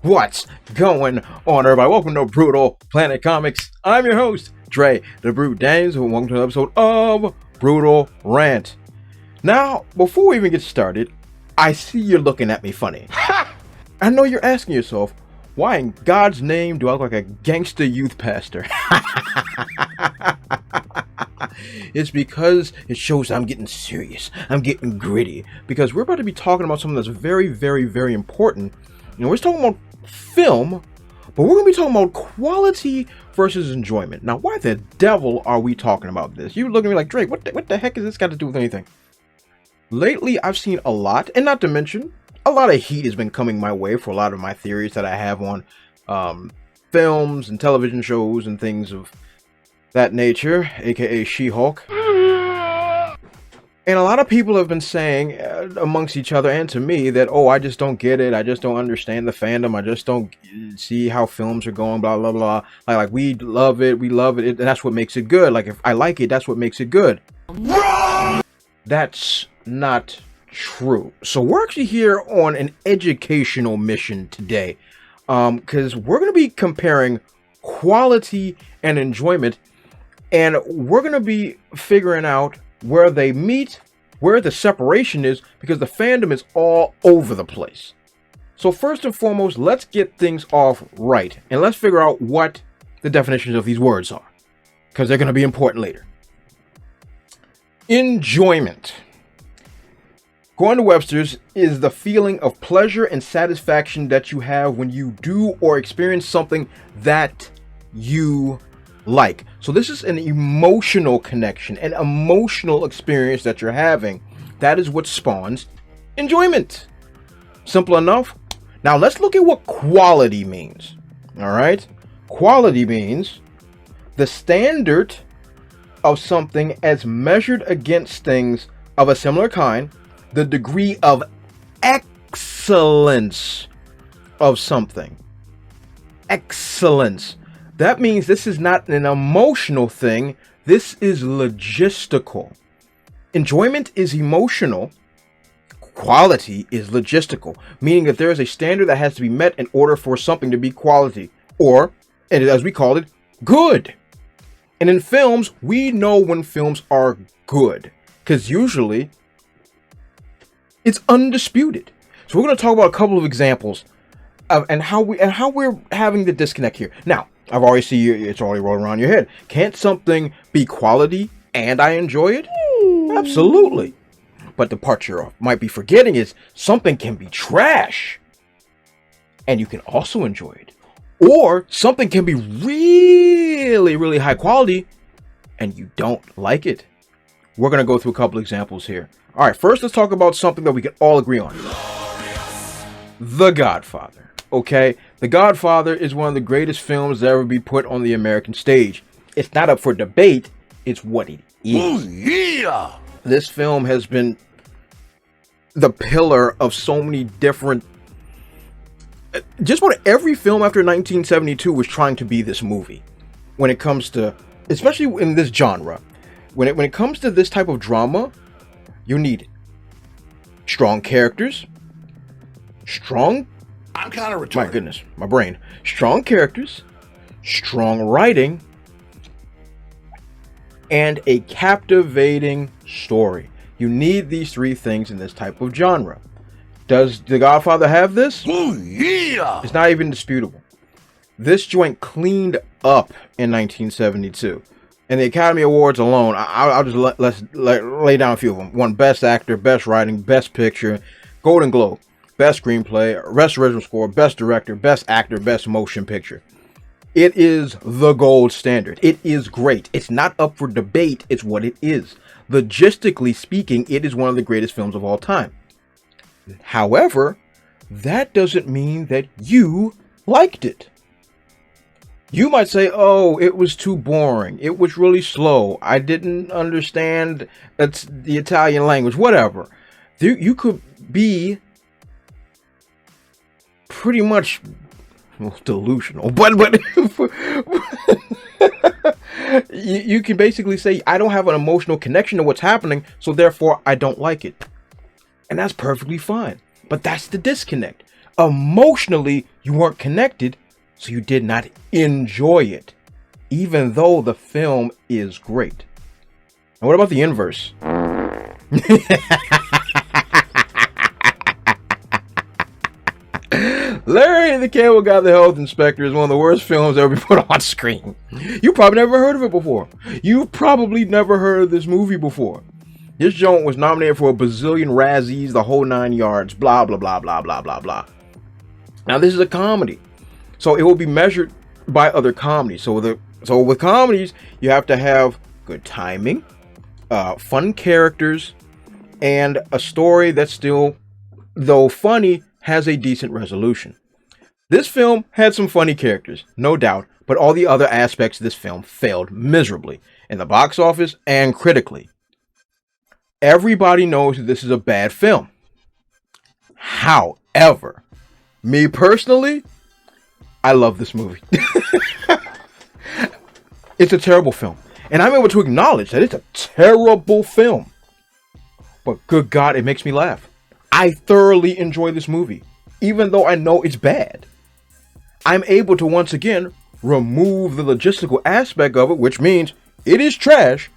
What's going on, everybody? Welcome to Brutal Planet Comics. I'm your host, Dre, the Brute Dames, and welcome to an episode of Brutal Rant. Now, before we even get started, I see you're looking at me funny. I know you're asking yourself, why in God's name do I look like a gangster youth pastor? It's because it shows I'm getting serious. I'm getting gritty. Because we're about to be talking about something that's very, very, very important. You know, we're talking about film, but we're going to be talking about quality versus enjoyment. Now, why the devil are we talking about this? You look at me like, Drake, what the heck has this got to do with anything? Lately, I've seen a lot, and not to mention, a lot of heat has been coming my way for a lot of my theories that I have on films and television shows and things of that nature, aka She-Hulk. And a lot of people have been saying amongst each other and to me that, oh, I just don't get it. I just don't understand the fandom. I just don't see how films are going, blah, blah, blah. Like we love it. We love it. And that's what makes it good. Like, if I like it, that's what makes it good. Wrong! That's not true. So we're actually here on an educational mission today. Because we're going to be comparing quality and enjoyment. And we're going to be figuring out where they meet, where the separation is, because the fandom is all over the place. So first and foremost, let's get things off right, and let's figure out what the definitions of these words are, because they're going to be important later. Enjoyment, according to Webster's, is the feeling of pleasure and satisfaction that you have when you do or experience something that you like. So this is an emotional connection, an emotional experience that you're having. That is what spawns enjoyment. Simple enough. Now let's look at what quality means. All right. Quality means the standard of something as measured against things of a similar kind, the degree of excellence of something. Excellence. That means this is not an emotional thing. This is logistical. Enjoyment is emotional. Quality is logistical, meaning that there is a standard that has to be met in order for something to be quality, or, and as we call it, good. And in films, we know when films are good, because usually it's undisputed. So we're going to talk about a couple of examples of and how we're having the disconnect here. Now, I've already seen you, it's already rolling around your head. Can't something be quality and I enjoy it? Absolutely. But the part you might be forgetting is something can be trash and you can also enjoy it. Or something can be really, really high quality and you don't like it. We're going to go through a couple examples here. All right, first let's talk about something that we can all agree on. The Godfather. Okay, The Godfather is one of the greatest films to ever be put on the American stage. It's not up for debate, it's what it is. Ooh, yeah! This film has been the pillar of so many different... Just about every film after 1972 was trying to be this movie. When it comes to, especially in this genre, when it comes to this type of drama, you need strong characters, I'm kind of retarded. My goodness, my brain. Strong characters, strong writing, and a captivating story. You need these three things in this type of genre. Does The Godfather have this? Oh, yeah! It's not even disputable. This joint cleaned up in 1972. And the Academy Awards alone, I'll just let's lay down a few of them. Won Best Actor, Best Writing, Best Picture, Golden Globe. Best Screenplay, Best Original Score, Best Director, Best Actor, Best Motion Picture. It is the gold standard. It is great. It's not up for debate. It's what it is. Logistically speaking, it is one of the greatest films of all time. However, that doesn't mean that you liked it. You might say, oh, it was too boring. It was really slow. I didn't understand the Italian language, whatever. You could be pretty much delusional, but you can basically say, I don't have an emotional connection to what's happening, so therefore I don't like it. And that's perfectly fine. But that's the disconnect. Emotionally, You weren't connected, so you did not enjoy it, even though the film is great. And what about the inverse? Larry and the Cable Guy, the Health Inspector is one of the worst films ever put on screen. You probably never heard of it before. You've probably never heard of this movie before. This joint was nominated for a bazillion Razzies, the whole 9 yards, blah, blah, blah, blah, blah, blah, blah. Now, this is a comedy, so it will be measured by other comedies. So with comedies, you have to have good timing, fun characters, and a story that's still, though funny, has a decent resolution. This film had some funny characters, no doubt, but all the other aspects of this film failed miserably in the box office and critically. Everybody knows that this is a bad film. However, me personally, I love this movie. It's a terrible film, and I'm able to acknowledge that it's a terrible film. But good God, it makes me laugh. I thoroughly enjoy this movie, even though I know it's bad. I'm able to once again remove the logistical aspect of it, which means it is trash,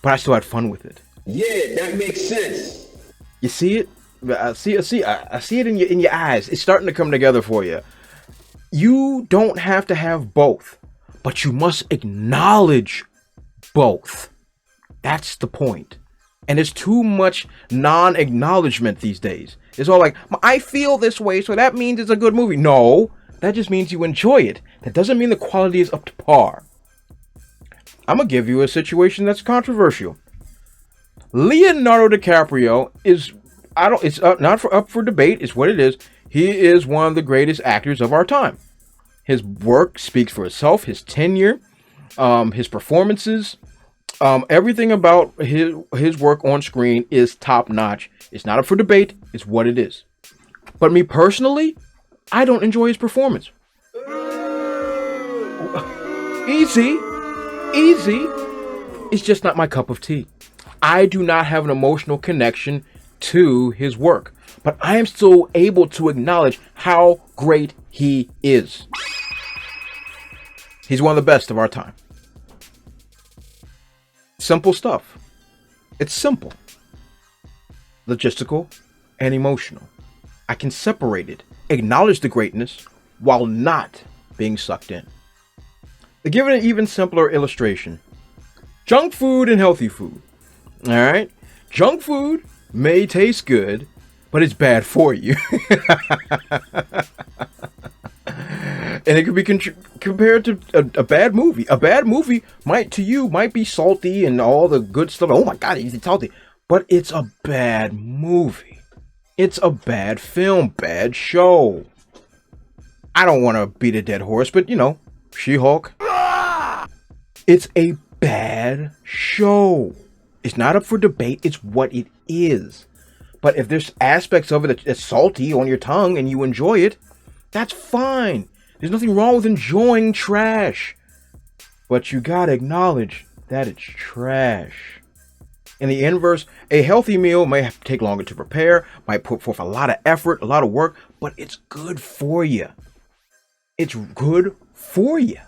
but I still had fun with it. Yeah, that makes sense. You see it? I see it in your eyes. It's starting to come together for you. You don't have to have both, but you must acknowledge both. That's the point. And there's too much non-acknowledgement these days. It's all like, I feel this way, so that means it's a good movie. No, that just means you enjoy it. That doesn't mean the quality is up to par. I'm going to give you a situation that's controversial. Leonardo DiCaprio is, it's not up for debate, it's what it is. He is one of the greatest actors of our time. His work speaks for itself, his tenure, his performances, everything about his work on screen is top notch. It's not up for debate, it's what it is. But me personally, I don't enjoy his performance. Easy. It's just not my cup of tea. I do not have an emotional connection to his work, but I am still able to acknowledge how great he is. He's one of the best of our time. Simple stuff. It's simple, logistical, and emotional. I can separate it, acknowledge the greatness, while not being sucked in. To give it an even simpler illustration, junk food and healthy food. All right, junk food may taste good, but it's bad for you. And it could be compared to a bad movie. A bad movie might be salty and all the good stuff. Oh my God, it's salty. But it's a bad movie. It's a bad film, bad show. I don't want to beat a dead horse, but She-Hulk. It's a bad show. It's not up for debate. It's what it is. But if there's aspects of it that's salty on your tongue and you enjoy it, that's fine. There's nothing wrong with enjoying trash. But you gotta acknowledge that it's trash. In the inverse, a healthy meal may take longer to prepare, might put forth a lot of effort, a lot of work, but it's good for you. It's good for you.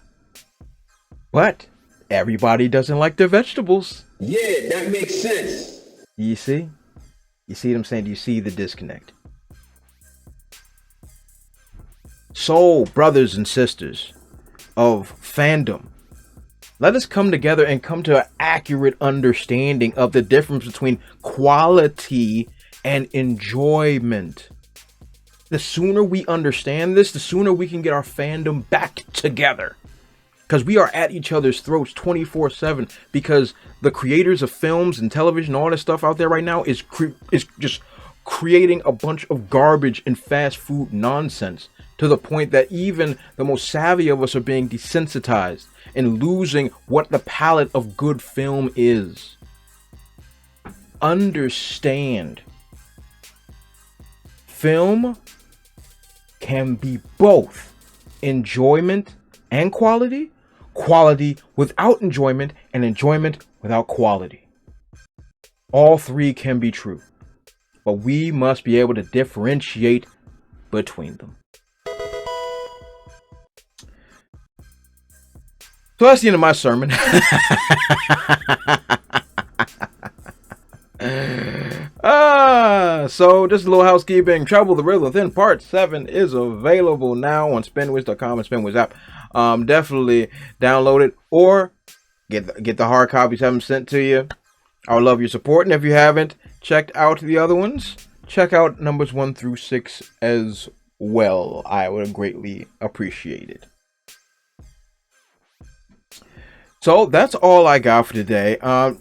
But everybody doesn't like their vegetables. Yeah, that makes sense. You see? You see what I'm saying? Do you see the disconnect? So, brothers and sisters of fandom, let us come together and come to an accurate understanding of the difference between quality and enjoyment. The sooner we understand this, the sooner we can get our fandom back together. Because we are at each other's throats 24/7. Because the creators of films and television, all this stuff out there right now is just creating a bunch of garbage and fast food nonsense. To the point that even the most savvy of us are being desensitized and losing what the palette of good film is. Understand. Film can be both enjoyment and quality, quality without enjoyment, and enjoyment without quality. All three can be true, but we must be able to differentiate between them. So that's the end of my sermon. So just a little housekeeping. Travel the Riddle Within Part 7 is available now on spinwiz.com and Spinwiz app. Definitely download it or get the hard copies, have them sent to you. I would love your support, and if you haven't checked out the other ones, check out numbers 1 through 6 as well. I would greatly appreciate it. So that's all I got for today.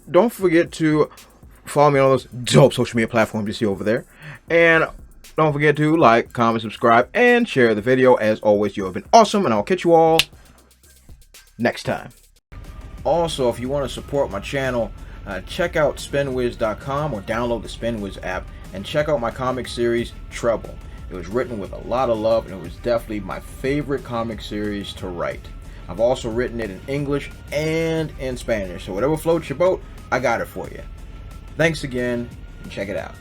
Don't forget to follow me on those dope social media platforms you see over there. And don't forget to like, comment, subscribe, and share the video. As always, you have been awesome, and I'll catch you all next time. Also, if you want to support my channel, check out spinwiz.com or download the Spinwiz app and check out my comic series, Trouble. It was written with a lot of love, and it was definitely my favorite comic series to write. I've also written it in English and in Spanish, so whatever floats your boat, I got it for you. Thanks again, and check it out.